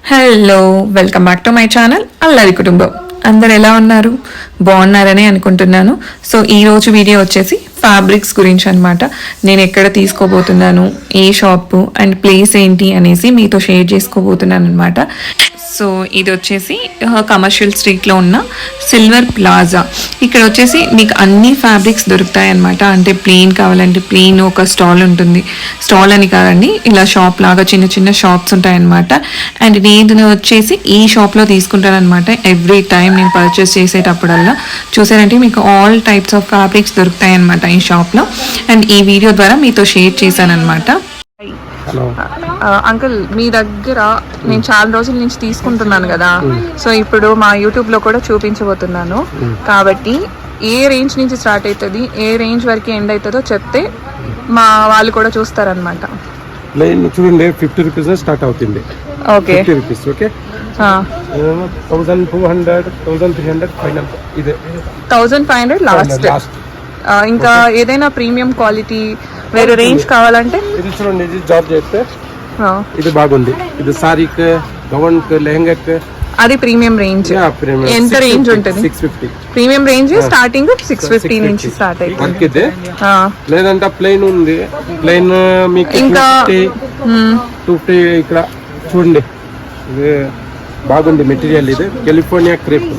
Hello, welcome back to my channel అల్లరి కుటుంబం. అందరు ఎలా ఉన్నారు? బాగున్నారని అనుకుంటున్నాను. సో ఈ రోజు వీడియో వచ్చేసి ఫ్యాబ్రిక్స్ గురించి అనమాట. నేను ఎక్కడ తీసుకోబోతున్నాను, ఏ షాపు అండ్ ప్లేస్ ఏంటి అనేసి మీతో షేర్ చేసుకోబోతున్నాను అనమాట. సో ఇది వచ్చేసి కమర్షియల్ స్ట్రీట్లో ఉన్న సిల్వర్ ప్లాజా. ఇక్కడ వచ్చేసి మీకు అన్ని ఫ్యాబ్రిక్స్ దొరుకుతాయి అనమాట. అంటే ప్లెయిన్ కావాలంటే ప్లెయిన్ ఒక స్టాల్ ఉంటుంది. స్టాల్ అని కాదండి, ఇలా షాప్ లాగా చిన్న చిన్న షాప్స్ ఉంటాయన్నమాట. అండ్ నేను వచ్చేసి ఈ షాప్లో తీసుకుంటానమాట. ఎవ్రీ టైం నేను పర్చేస్ చేసేటప్పుడల్లా చూసారంటే మీకు ఆల్ టైప్స్ ఆఫ్ ఫ్యాబ్రిక్స్ దొరుకుతాయి అనమాట ఈ షాప్లో. అండ్ ఈ వీడియో ద్వారా మీతో షేర్ చేశాను అనమాట. అంకుల్, మీ దగ్గర నేను చాలా రోజుల నుంచి తీసుకుంటున్నాను కదా, సో ఇప్పుడు మా యూట్యూబ్ లో కూడా చూపించబోతున్నాను. కాబట్టి ఏ రేంజ్ నుంచి స్టార్ట్ అవుతుంది, ఏ రేంజ్ వరకు ఎండ్ అవుతుందో చెప్తే మా వాళ్ళు కూడా చూస్తారనమాట. చూడండి, 50 రూపీస్ స్టార్ట్ అవుతుంది. Okay, 50 rupees. Okay, 1200, 1300 final. ఇదే 1500 లాస్ట్. ఇంకా ఏదైనా ప్రీమియం క్వాలిటీ వేరే రేంజ్ కావాలంటే ఇది చూడండి, ఇది జాబ్ చేస్తే ఇది బాగుంది. ఇది సారీక్, గౌన్, లెహంగాక్ అది ప్రీమియం రేంజ్. ఎంత రేంజ్ ఉంటుంది? 650. ప్రీమియం రేంజ్ స్టార్టింగ్ 650 నుంచి స్టార్ట్ అవుతుంది. లేదంటే ప్లెయిన్ ఉంది. ప్లెయిన్ మీకు ఇంకా 250. ఇక్కడ చూడండి, ఇది బాగుంది మెటీరియల్. ఇది కాలిఫోర్నియా క్రేప్.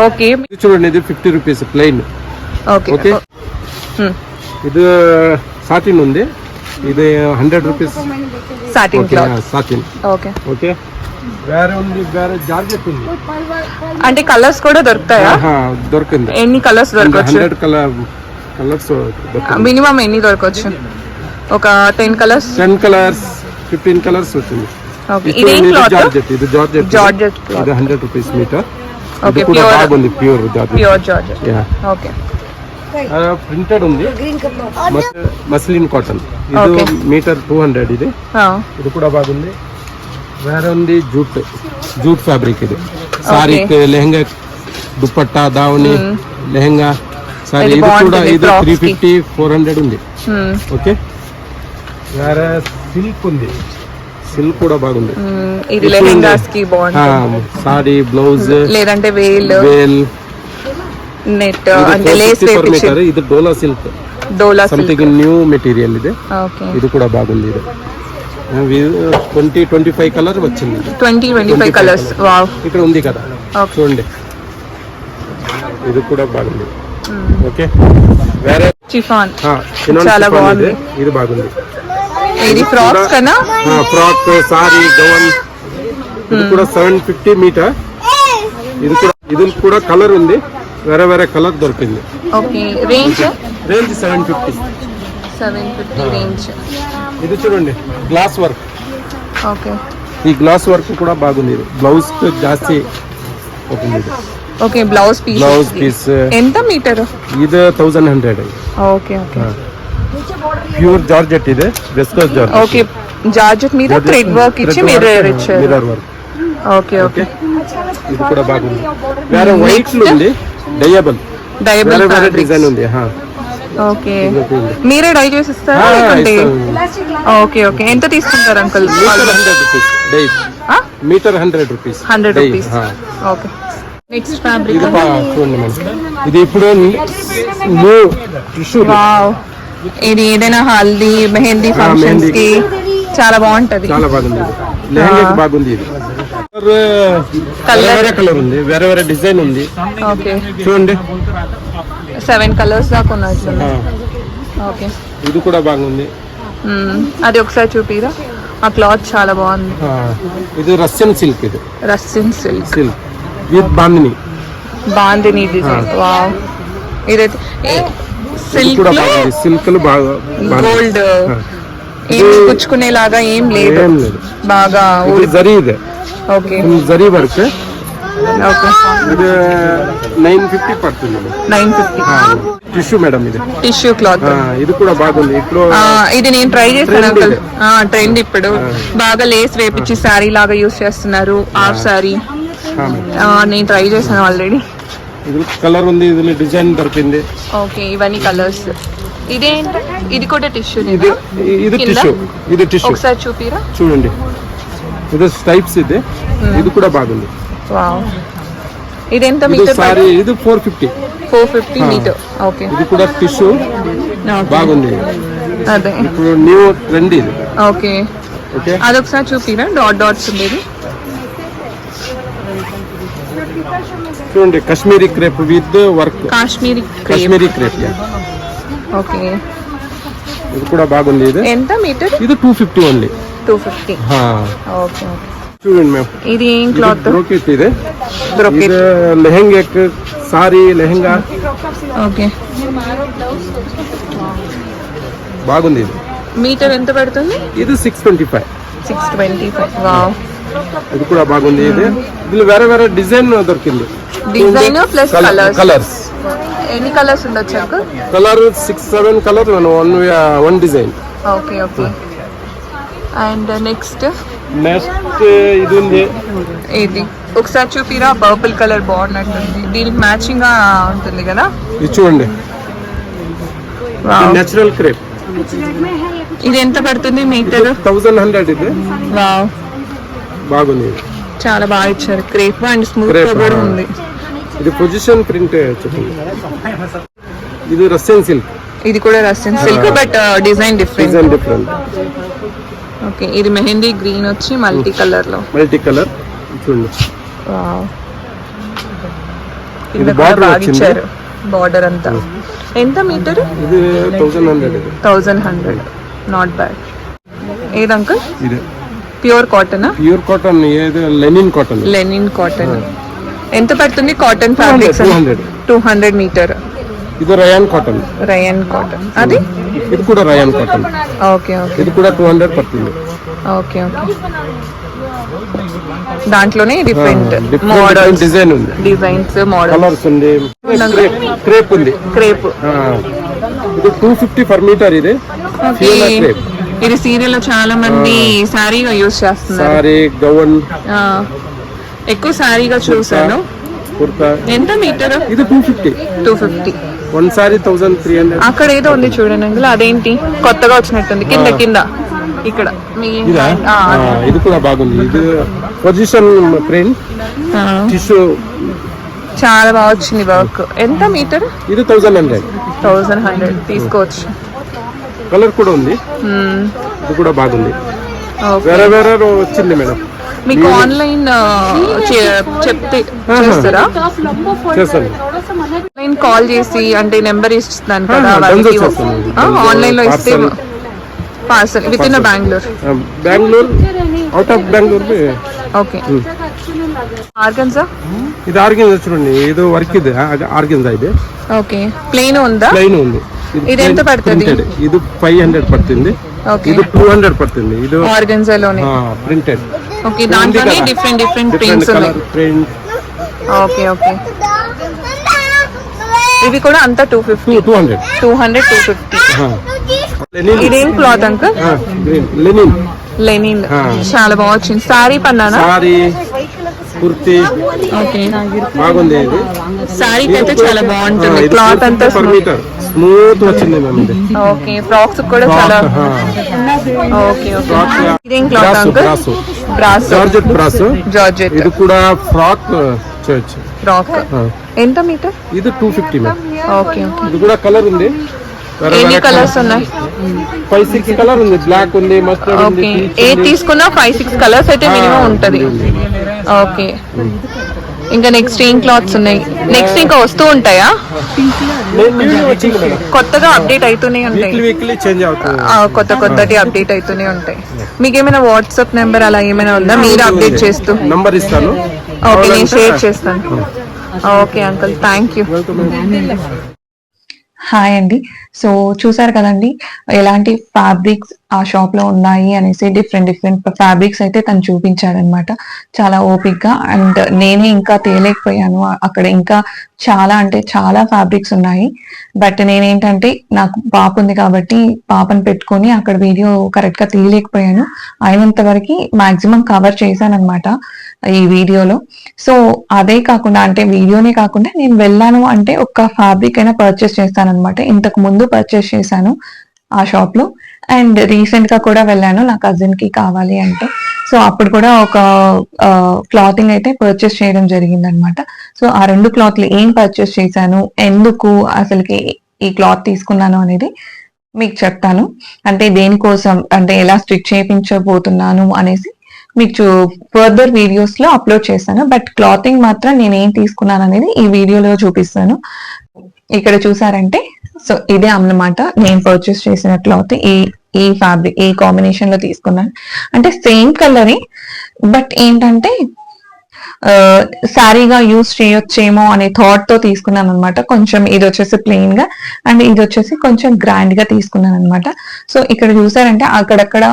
ఓకే, చూడండి, ఇది 50 రూపీస్ ప్లెయిన్. ఓకే, ఇది సాటిన్ ఉంది. ఇది 100 rupees satin cloth. Satin. Okay okay, వేరే ఉంది, వేరే జార్జెట్ ఉంది. అంటే కలర్స్ కూడా దొరుకుతాయా? దొరికింది. ఎన్ని కలర్స్ దొరకవచ్చు? 100 కలర్స్. మినిమం ఎన్ని దొరకవచ్చు? ఒక 10 కలర్స్, 10 కలర్స్, 15 కలర్స్ వచ్చింది. ఇది జార్జెట్. ఇది జార్జెట్. ఇది 100 రూపీస్ మీటర్. ఓకే, బాగుంది, ప్యూర్ జార్జెట్. ఓకే, ప్రింటెడ్ ఉంది, మస్లిన్ కాటన్. ఇది మీటర్ 200. ఇది ఇది కూడా బాగుంది. వేరే ఉంది జూట్ ఫ్యాబ్రిక్. ఇది సారీ, లెహంగా, దుపట్టా, దావని, లెహంగా సారీ. ఇది కూడా ఇది 350, 400 ఉంది. ఓకే, వేరే సిల్క్ ఉంది. సిల్క్ కూడా బాగుంది. ఇది లెహంగాస్ కి బాగుంటుంది. సారీ, బ్లౌజ్, లేదంటే వేల్ నెట్ అంటే లేస్ వేపించారు. ఇది డోలా సిల్క్. Something new material. ఇది ఇది కూడా బాగుంది. ఇది 20-25 కలర్ వచ్చింది. 20-25 కలర్స్. వావ్, ఇక్కడ ఉంది కదా, చూడండి, ఇది కూడా బాగుంది. ఓకే, వేరే చిఫాన్ చాలా బాగుంది. ఇది బాగుంది. ఇది ఫ్రాక్స్ కన్నా ఫ్రాక్, సారీ, గౌన్. ఇది కూడా 750 మీటర్. ఇది కూడా కలర్ ఉంది, వేరే వేరే కలర్ దొరికింది. Okay, range 750 range. ఇది చూడండి, గ్లాస్ వర్క్. ఓకే, ఈ గ్లాస్ వర్క్ కూడా బాగుంది. బ్లౌజ్ జాస్తి అవుతుంది. ఓకే, బ్లౌజ్ పీస్ ఎంత మీటర్? ఇది 1100. Okay, okay, pure georgette. ఇది వెస్కోస్ జార్జెట్. ఓకే, జార్జెట్ మీద థ్రెడ్ వర్క్ ఇచ్చి మిర్రర్ వర్క్. ఓకే, ఓకే, ఇది కూడా బాగుంది. వేరే వైట్ ఉంది, డయబుల్ డిజైన్ ఉంది. ఓకే, మీరే డై చేసి ఇస్తారా? ఓకే, ఓకే, ఎంత తీసుకుంటారు uncle? Metre 100 rupees. 100 rupees. Okay, next fabric చూడండి మేడం. ఇది ఇప్పుడు న్యూ టిష్యూ. వావ్, ఇది ఏదైనా హల్దీ, మెహందీ ఫంక్షన్స్ కి చాలా బాగుంటది. చాలా బాగుంది. లెహంగాకి బాగుంది. ఇది వేరే కలర్ ఉంది, వేరే వేరే డిజైన్ ఉంది. ఓకే, చూడండి, 7 కలర్స్ దాకా ఉన్నట్లు. ఓకే, ఇది కూడా బాగుంది. అది ఒకసారి చూపిరా. ఆ క్లాత్ చాలా బాగుంది. ఇది రష్యన్ సిల్క్. ఇది Russian silk with bandhani design. Wow, ఇదైతే సిల్క్ కూడా బాగుంది. సిల్క్ బాగా గోల్డ్ ఏం పుచ్చుకునేలాగా ఏం లేదు, బాగా జరీ. ఇది ఓకే, జరీ వర్క్. ఓకే, ఇది 950 పడుతుంది. 950 టిష్యూ మేడం. ఇది టిష్యూ క్లాత్. ఇది కూడా బాగుంది. ఇప్పుడు ఇది నేను ట్రై చేశాను అంకుల్. ట్రెండ్ ఇప్పుడు బాగా లేస్ వేపించి శారీ లాగా యూస్ చేస్తున్నారు. హాఫ్ శారీ నేను ట్రై చేశాను ఆల్రెడీ. ఇది కలర్ ఉంది, ఇది డిజైన్ దొరికింది. ఓకే, ఇవన్నీ కలర్స్. ఇదేంటి? ఇది కూడా టిష్యూ. ఇది టిష్యూ. ఇది టిష్యూ. ఒకసారి చూపిరా. చూడండి, ఇది స్టైప్స్ ఇది కూడా బాగుంది. వావ్, ఇది ఎంత ఇది మీటర్? సారీ ఇది 450. 450 మీటర్. ఓకే, ఇది కూడా టిష్యూ బాగుంది. అదే ఇప్పుడు న్యూ ట్రెండ్ ఇది. ఓకే, ఓకే, అదొకసారి చూపిరా. డాట్స్ ఉండేది చూడండి. Kashmiri crepe with work. Kashmiri Kashmiri crepe. Okay, ఇది కూడా బాగుంది. ఇది ఎంత మీటర్? ఇది 250 ఓన్లీ. 250. ఓకే, చూడండి మ్యామ్. ఇది ఏం క్లాత్? బ్రోకెట్. ఇది brocade. Lehenga sorry lehenga. Okay, బాగుంది. ఇది మీటర్ ఎంత పడుతుంది? ఇది 625. 625. వావ్, ఇది కూడా బాగుంది. ఇది వేరే వేరే డిజైన్ దొరికింది. Design plus colours. ఎన్ని కలర్స్ ఉండొచ్చు uncle? Colour 6-7 colour one design. Okay, and next ఇది ఉంది. ఇది ఒకసారి చూపిరా. పర్పుల్ కలర్ బాగున్నట్టుంది, దీనికి మ్యాచింగ్ గా ఉంటుంది కదా. ఇది చూడండి. Natural crepe. ఇది ఎంత పడుతుంది మీటర్? 1100. ఇది వావ్, బాగుంది. చాలా బాగా ఇచ్చారు. క్రేప్ అండ్ స్మూత్ Crepe, కూడా ఉంది. ఇది పొజిషన్ ప్రింట్ చెప్పండి. ఇది రష్యన్ సిల్క్. ఇది కూడా Russian silk but design different. Okay, ఇది మెహందీ గ్రీన్ వచ్చి మల్టీ కలర్ లో. చూడండి. వావ్, ఇది ఇది border బాగా వచ్చింది. ఇచ్చారు. బార్డర్ అంతా ఎంత మీటర్? ఇది 1100. 1100. Not bad. ఏది అంకుల్? ఇది ప్యూర్ కాటన్. Pure cotton. ఏది లెనిన్ కాటన్. Linen cotton. ఎంత పడుతుంది కాటన్ ఫ్యాబ్రిక్స్? 200 మీటర్. ఇది రయాన్ కాటన్. అది ఇది కూడా రయాన్ కాటన్. ఓకే, ఇది కూడా 200 పడుతుంది. ఓకే. దాంట్లోనే డిఫరెంట్ మోడల్స్, డిజైన్ ఉంది. డిజైన్స్, మోడల్స్, కలర్స్ ఉంది. క్రేప్ ఉంది. క్రేప్. ఇది 250 పర్ మీటర్. ఇది క్రేప్. ఇది సీరియల్ లో చాలా మంది శారీగా యూజ్ చేస్తున్నారు. సారీ గౌన్ ఎక్కువ శారీగా చూసాను. కుర్తా. ఎంత మీటర్? ఇది 250. One sorry 1300. అక్కడ ఏదో ఉంది చూడండి అందులో, అదేంటి కొత్తగా వచ్చినట్టుంది. కింద ఇక్కడ మీ ఇది కూడా బాగుంది. ఇది పొజిషన్ ప్రింట్ టిష్యూ చాలా బాగా వచ్చింది వర్క్. ఎంత మీటర్? ఇది 1100. 1100 తీసుకోవచ్చు. కలర్ కూడా ఉంది. ఇది కూడా బాగుంది. వేరే వేరే వచ్చింది మేడం. మీకు ఆన్లైన్ చెప్తే చేస్తారా? చేస్తాను. ఆన్లైన్ కాల్ చేసి అంటే నెంబర్ ఇస్తాను కదా, ఆన్లైన్ లో ఇస్తే parcel with in Bengaluru, out of Bengaluru. Okay. Organza. ఇది ఆర్గన్జా చూడండి. ఇది వర్క్. ఇది ఆర్గన్జా. ఇది ఓకే. ప్లెయిన్ ఉందా? ప్లెయిన్ ఉంది. ఇది ఎంత పడుతుంది? ఇది 500 పడుతుంది. ఇది 200 పడుతుంది. ఇది ఆర్గన్జాలోనే ప్రింటెడ్. ఓకే, దాంట్లోనే డిఫరెంట్ ప్రింట్స్ ఉన్నాయి. ఓకే. ఇవి కూడా అంతా 250. 250. ఇదేం క్లాత్ అంకుల్? లెనిన్. చాలా బాగా వచ్చింది. సారీ పన్నానా? సారీ కుర్తీ. ఓకే, బాగుంది. ఇది సారీకి అయితే చాలా బాగుంటుంది. క్లాత్ అంతా స్మూత్ వచ్చింది మ్యామ్. ఇది ఓకే. ఫ్రాక్స్ కూడా చాలా. ఓకే. ఇదేం క్లాత్ అంకుల్? జార్జెట్. ఇది కూడా ఫ్రాక్ చేయొచ్చు. ఫ్రాక్ ఎంత మీటర్? ఇది 250 మ్యామ్. ఓకే. ఇది కూడా కలర్ ఉంది. ఎన్ని కలర్స్ ఉన్నాయి? 5-6 కలర్ ఉంది. బ్లాక్ ఉంది, మస్టర్డ్ ఉంది. ఏది తీసుకున్నా 5-6 కలర్స్ అయితే మినిమం ఉంటది. ఓకే. ఇంకా నెక్స్ట్ ఏం క్లాత్స్ ఉన్నాయి? నెక్స్ట్ ఇంకా వస్తూ ఉంటాయా? కొత్తగా అప్డేట్ అవుతూనే ఉంటాయి. వీక్లీ చేంజ్ అవుతుంది. కొత్తటి అప్డేట్ అవుతూనే ఉంటాయి. మీకు ఏమైనా వాట్సాప్ నెంబర్ అలా ఏమైనా ఉందా? మీరు అప్డేట్ చేస్తూ నంబర్ ఇస్తాను. ఓకే, నేను షేర్ చేస్తాను. Okay uncle, thank you. Hi అండి. సో చూసారు కదండి ఎలాంటి ఫ్యాబ్రిక్స్ ఆ షాప్ లో ఉన్నాయి అనేసి. డిఫరెంట్ ఫ్యాబ్రిక్స్ అయితే తను చూపించాడనమాట చాలా ఓపిక్గా. అండ్ నేనే ఇంకా తేలేకపోయాను. అక్కడ ఇంకా చాలా అంటే చాలా ఫ్యాబ్రిక్స్ ఉన్నాయి. బట్ నేనేంటంటే నాకు పాప ఉంది కాబట్టి పాపను పెట్టుకొని అక్కడ వీడియో కరెక్ట్ గా తీయలేకపోయాను. అయినంత వరకు మాక్సిమం కవర్ చేశాను అనమాట ఈ వీడియోలో. సో అదే కాకుండా అంటే వీడియోనే కాకుండా నేను వెళ్ళాను అంటే ఒక ఫ్యాబ్రిక్ అయినా పర్చేస్ చేస్తాను అనమాట. ఇంతకు ముందు పర్చేస్ చేశాను ఆ షాప్ లో. అండ్ రీసెంట్ గా కూడా వెళ్ళాను నా కజిన్ కి కావాలి అంటే. సో అప్పుడు కూడా ఒక క్లాతింగ్ అయితే పర్చేస్ చేయడం జరిగింది అనమాట. సో ఆ 2 క్లాత్లు ఏం పర్చేస్ చేశాను, ఎందుకు అసలుకి ఈ క్లాత్ తీసుకున్నాను అనేది మీకు చెప్తాను. అంటే దేనికోసం, అంటే ఎలా స్టిచ్ చేయించబోతున్నాను అనేసి మీకు ఫర్దర్ వీడియోస్ లో అప్లోడ్ చేస్తాను. బట్ క్లాతింగ్ మాత్రం నేను ఏం తీసుకున్నాను అనేది ఈ వీడియోలో చూపిస్తాను. ఇక్కడ చూసారంటే సో ఇదే అన్నమాట నేను పర్చేస్ చేసిన క్లాత్. ఈ ఫ్యాబ్రిక్ ఈ కాంబినేషన్ లో తీసుకున్నాను. అంటే సేమ్ కలరే, బట్ ఏంటంటే శారీగా యూస్ చేయొచ్చేమో అనే థాట్ తో తీసుకున్నాను అనమాట. కొంచెం ఇది వచ్చేసి ప్లెయిన్ గా అండ్ ఇది వచ్చేసి కొంచెం గ్రాండ్ గా తీసుకున్నాను అనమాట. సో ఇక్కడ చూసారంటే అక్కడక్కడ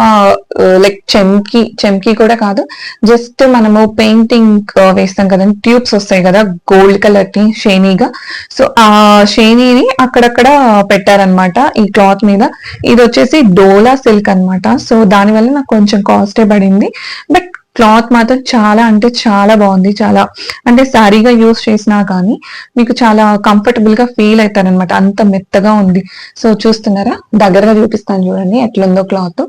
లైక్ చెమ్కి కూడా కాదు, జస్ట్ మనము పెయింటింగ్ వేస్తాం కదా, ట్యూబ్స్ వస్తాయి కదా గోల్డ్ కలర్ కి షైనీగా. సో ఆ షైనీని అక్కడక్కడ పెట్టారనమాట ఈ క్లాత్ మీద. ఇది వచ్చేసి డోలా సిల్క్ అనమాట. సో దాని వల్ల నాకు కొంచెం కాస్టే పడింది. బట్ క్లాత్ మాత్రం చాలా అంటే చాలా బాగుంది. చాలా అంటే శారీగా యూస్ చేసినా కానీ మీకు చాలా కంఫర్టబుల్ గా ఫీల్ అవుతారనమాట, అంత మెత్తగా ఉంది. సో చూస్తున్నారా, దగ్గరగా చూపిస్తాను చూడండి ఎట్లుందో క్లాత్.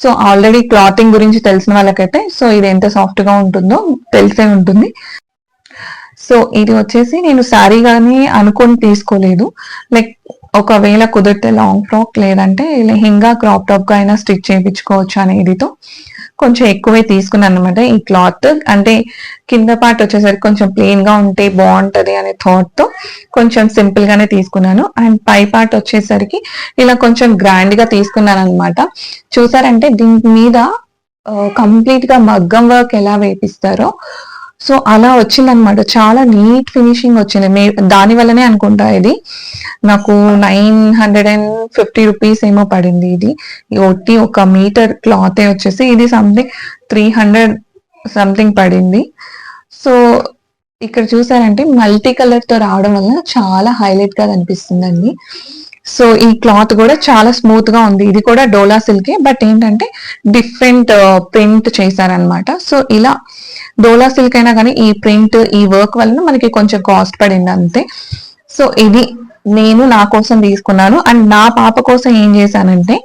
సో ఆల్రెడీ క్లాతింగ్ గురించి తెలిసిన వాళ్ళకైతే సో ఇది ఎంత సాఫ్ట్ గా ఉంటుందో తెలిసే ఉంటుంది. సో ఇది వచ్చేసి నేను శారీగానే అనుకొని తీసుకోలేదు. లైక్ ఒకవేళ కుదిరితే లాంగ్ ఫ్రాక్ లేదంటే లెహెంగా క్రాప్ టాప్ గా అయినా స్టిచ్ చేయించుకోవచ్చు అనేదితో కొంచెం ఎక్కువే తీసుకున్నాను అనమాట ఈ క్లాత్. అంటే కింద పార్ట్ వచ్చేసరికి కొంచెం ప్లెయిన్ గా ఉంటే బాగుంటది అనే థాట్ తో కొంచెం సింపుల్ గానే తీసుకున్నాను. అండ్ పై పార్ట్ వచ్చేసరికి ఇలా కొంచెం గ్రాండ్ గా తీసుకున్నాను అనమాట. చూసారంటే దీని మీద కంప్లీట్ గా మగ్గం వర్క్ ఎలా వేపిస్తారో సో అలా వచ్చిందనమాట. చాలా నీట్ ఫినిషింగ్ వచ్చింది. దాని వల్లనే అనుకుంటా ఇది నాకు 950 రూపీస్ ఏమో పడింది. ఇది ఒట్టి 1 మీటర్ క్లాత్ వచ్చేసి ఇది సంథింగ్ 300 సంథింగ్ పడింది. సో ఇక్కడ చూసారంటే మల్టీ కలర్ తో రావడం వల్ల చాలా హైలైట్ గా కనిపిస్తుందండి. సో ఈ క్లాత్ కూడా చాలా స్మూత్ గా ఉంది. ఇది కూడా డోలా సిల్కే, బట్ ఏంటంటే డిఫరెంట్ ప్రింట్ చేశారనమాట. సో ఇలా డోలా సిల్క్ అయినా కానీ ఈ ప్రింట్ ఈ వర్క్ వలన మనకి కొంచెం కాస్ట్ పడింది అంతే. సో ఇది నేను నా కోసం తీసుకున్నాను. అండ్ నా పాప కోసం ఏం చేశానంటే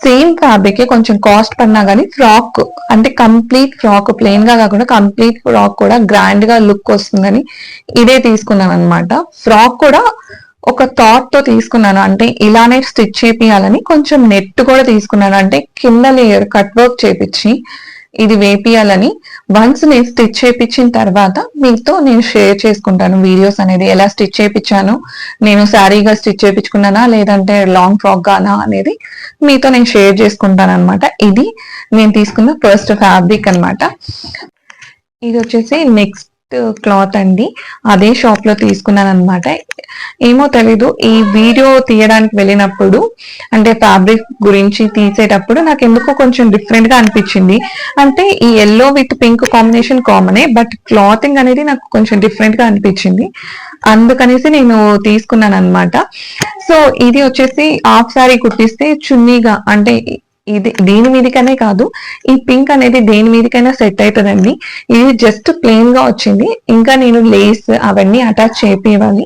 సేమ్ ఫ్యాబ్రిక్ కొంచెం కాస్ట్ పడినా కానీ ఫ్రాక్ అంటే కంప్లీట్ ఫ్రాక్ ప్లెయిన్ గా కాకుండా కంప్లీట్ ఫ్రాక్ కూడా గ్రాండ్ గా లుక్ వస్తుందని ఇదే తీసుకున్నాను అనమాట. ఫ్రాక్ కూడా ఒక థాట్ తో తీసుకున్నాను, అంటే ఇలానే స్టిచ్ చేపియాలని. కొంచెం నెట్ కూడా తీసుకున్నాను, అంటే కింద లేయర్ కట్ వర్క్ చేపించి ఇది వేపియాలని. వన్స్ నేను స్టిచ్ చేయించిన తర్వాత మీతో నేను షేర్ చేసుకుంటాను వీడియోస్ అనేది, ఎలా స్టిచ్ చేయించాను, నేను శారీగా స్టిచ్ చేయించుకున్నానా లేదంటే లాంగ్ ఫ్రాక్ గానా అనేది మీతో నేను షేర్ చేసుకుంటాను అనమాట. ఇది నేను తీసుకున్న ఫస్ట్ ఫ్యాబ్రిక్ అనమాట. ఇది వచ్చేసి నెక్స్ట్ క్లాత్ అండి, అదే షాప్ లో తీసుకున్నాను అనమాట. ఏమో తెలీదు, ఈ వీడియో తీయడానికి వెళ్ళినప్పుడు అంటే ఫ్యాబ్రిక్ గురించి తీసేటప్పుడు నాకు ఎందుకో కొంచెం డిఫరెంట్ గా అనిపించింది. అంటే ఈ ఎల్లో విత్ పింక్ కాంబినేషన్ కామనే, బట్ క్లాతింగ్ అనేది నాకు కొంచెం డిఫరెంట్ గా అనిపించింది, అందుకనేసి నేను తీసుకున్నాను అనమాట. సో ఇది వచ్చేసి హాఫ్ సారీ కుట్టిస్తే చున్నీగా, అంటే ఇది దీని మీదకనే కాదు, ఈ పింక్ అనేది దేని మీదకైనా సెట్ అవుతుందండి. ఇది జస్ట్ ప్లెయిన్ గా వచ్చింది, ఇంకా నేను లేస్ అవన్నీ అటాచ్ చేపివ్వాలి.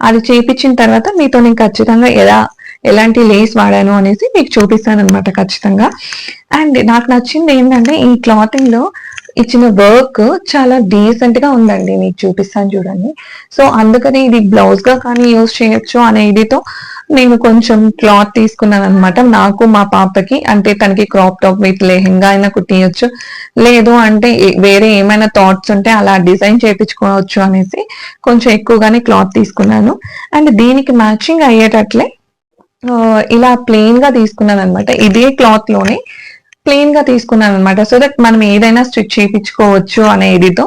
అది చేపించిన తర్వాత మీతో నేను ఖచ్చితంగా ఎలాంటి లేస్ వాడాను అనేసి మీకు చూపిస్తాను అనమాట ఖచ్చితంగా. అండ్ నాకు నచ్చింది ఏంటంటే ఈ క్లాతింగ్ లో ఇచ్చిన వర్క్ చాలా డీసెంట్ గా ఉందండి, మీకు చూపిస్తాను చూడండి. సో అందుకని ఇది బ్లౌజ్ గా కానీ యూజ్ చేయొచ్చు అనే ఇదితో నేను కొంచెం క్లాత్ తీసుకున్నాను అనమాట. నాకు మా పాపకి, అంటే తనకి క్రాప్ టాప్ విత్ లెహెంగా అయినా కుట్టియచ్చు, లేదు అంటే వేరే ఏమైనా థాట్స్ ఉంటే అలా డిజైన్ చేయించుకోవచ్చు అనేసి కొంచెం ఎక్కువగానే క్లాత్ తీసుకున్నాను. అండ్ దీనికి మ్యాచింగ్ అయ్యేటట్లే ఇలా ప్లెయిన్ గా తీసుకున్నాను అనమాట. ఇదే క్లాత్ లోనే ప్లెయిన్ గా తీసుకున్నాను అనమాట, సో దట్ మనం ఏదైనా స్టిచ్ చేయించుకోవచ్చు అనే ఇదితో.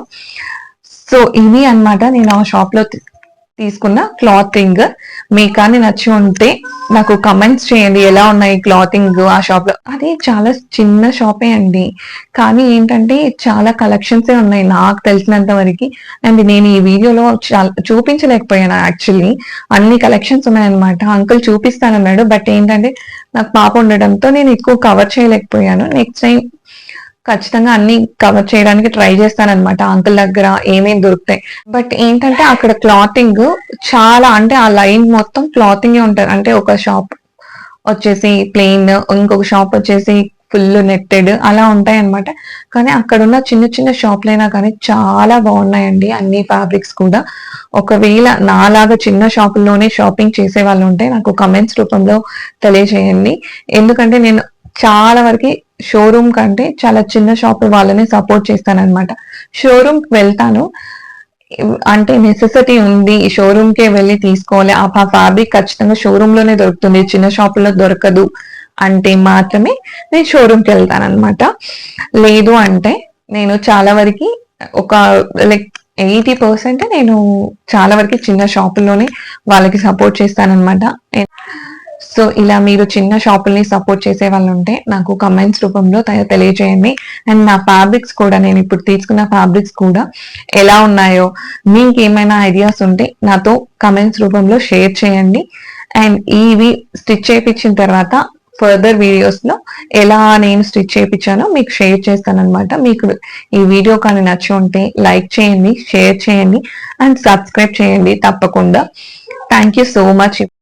సో ఇవి అనమాట నేను ఆ షాప్ లో తీసుకున్న క్లాతింగ్. మీకు కానీ నచ్చి ఉంటే నాకు కమెంట్స్ చేయండి ఎలా ఉన్నాయి క్లాతింగ్ ఆ షాప్ లో. అది చాలా చిన్న షాపే అండి, కానీ ఏంటంటే చాలా కలెక్షన్స్ ఉన్నాయి నాకు తెలిసినంత వరకు. అండ్ నేను ఈ వీడియోలో చూపించలేకపోయాను యాక్చువల్లీ, అన్ని కలెక్షన్స్ ఉన్నాయన్నమాట. అంకుల్ చూపిస్తానన్నాడు, బట్ ఏంటంటే నాకు పాప ఉండడంతో నేను ఎక్కువ కవర్ చేయలేకపోయాను. నెక్స్ట్ టైం ఖచ్చితంగా అన్ని కవర్ చేయడానికి ట్రై చేస్తానన్నమాట అంకుల్ దగ్గర ఏమేమి దొరుకుతాయి. బట్ ఏంటంటే అక్కడ క్లాతింగ్ చాలా, అంటే ఆ లైన్ మొత్తం క్లాతింగ్ ఉంటుంది, అంటే ఒక షాప్ వచ్చేసి ప్లెయిన్, ఇంకొక షాప్ వచ్చేసి ఫుల్ నెట్టెడ్ అలా ఉంటాయి అన్నమాట. కానీ అక్కడ ఉన్న చిన్న చిన్న షాప్లైనా కానీ చాలా బాగున్నాయండి అన్ని ఫ్యాబ్రిక్స్ కూడా. ఒకవేళ నాలాగా చిన్న షాపుల్లోనే షాపింగ్ చేసే వాళ్ళు ఉంటే నాకు కమెంట్స్ రూపంలో తెలియజేయండి. ఎందుకంటే నేను చాలా వరకు షోరూమ్ కంటే చాలా చిన్న షాప్ వాళ్ళని సపోర్ట్ చేస్తానన్నమాట. షోరూమ్కి వెళ్తాను అంటే నెసెసిటీ ఉంది, షోరూమ్ కే వెళ్ళి తీసుకోవాలి, ఆ ఫ్యాబ్రిక్ ఖచ్చితంగా షోరూమ్ లోనే దొరుకుతుంది, చిన్న షాపుల్లో దొరకదు అంటే మాత్రమే నేను షోరూమ్కి వెళ్తాను అనమాట. లేదు అంటే నేను చాలా వరకు ఒక లైక్ 80% నేను చాలా వరకు చిన్న షాపుల్లోనే వాళ్ళకి సపోర్ట్ చేస్తానన్నమాట. సో ఇలా మీరు చిన్న షాపుల్ని సపోర్ట్ చేసే వాళ్ళు ఉంటే నాకు కమెంట్స్ రూపంలో తెలియజేయండి. అండ్ నా ఫ్యాబ్రిక్స్ కూడా, నేను ఇప్పుడు తీసుకున్న ఫ్యాబ్రిక్స్ కూడా ఎలా ఉన్నాయో, మీకు ఏమైనా ఐడియాస్ ఉంటే నాతో కమెంట్స్ రూపంలో షేర్ చేయండి. అండ్ ఇవి స్టిచ్ చేయించిన తర్వాత ఫర్దర్ వీడియోస్ లో ఎలా నేను స్టిచ్ చేయించానో మీకు షేర్ చేస్తాను అనమాట. మీకు ఈ వీడియో కానీ నచ్చి ఉంటే లైక్ చేయండి, షేర్ చేయండి అండ్ సబ్స్క్రైబ్ చేయండి తప్పకుండా. Thank you so much.